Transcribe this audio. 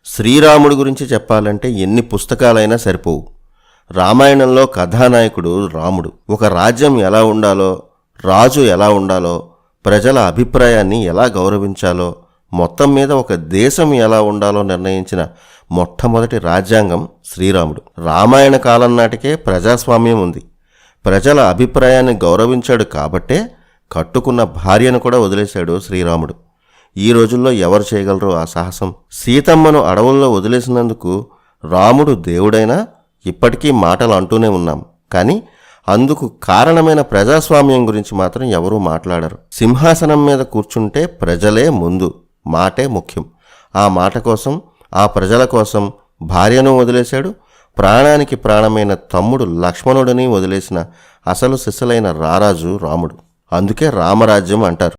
శ్రీరాముడు గురించి చెప్పాలంటే ఎన్ని పుస్తకాలైనా సరిపోవు. రామాయణంలో కథానాయకుడు రాముడు. ఒక రాజ్యం ఎలా ఉండాలో, రాజు ఎలా ఉండాలో, ప్రజల అభిప్రాయాన్ని ఎలా గౌరవించాలో, మొత్తం మీద ఒక దేశం ఎలా ఉండాలో నిర్ణయించిన మొట్టమొదటి రాజ్యాంగం శ్రీరాముడు. రామాయణ కాలం నాటికే ప్రజాస్వామ్యం ఉంది. ప్రజల అభిప్రాయాన్ని గౌరవించాడు కాబట్టే కట్టుకున్న భార్యను కూడా వదిలేశాడు శ్రీరాముడు. ఈ రోజుల్లో ఎవరు చేయగలరో ఆ సాహసం? సీతమ్మను అడవుల్లో వదిలేసినందుకు రాముడు దేవుడైనా ఇప్పటికీ మాటలు అంటూనే ఉన్నాం. కానీ అందుకు కారణమైన ప్రజాస్వామ్యం గురించి మాత్రం ఎవరూ మాట్లాడరు. సింహాసనం మీద కూర్చుంటే ప్రజలే ముందు, మాటే ముఖ్యం. ఆ మాట కోసం, ఆ ప్రజల కోసం భార్యను వదిలేశాడు. ప్రాణానికి ప్రాణమైన తమ్ముడు లక్ష్మణుడిని వదిలేసిన అసలు సిసలైన రారాజు రాముడు. అందుకే రామరాజ్యం అంటారు.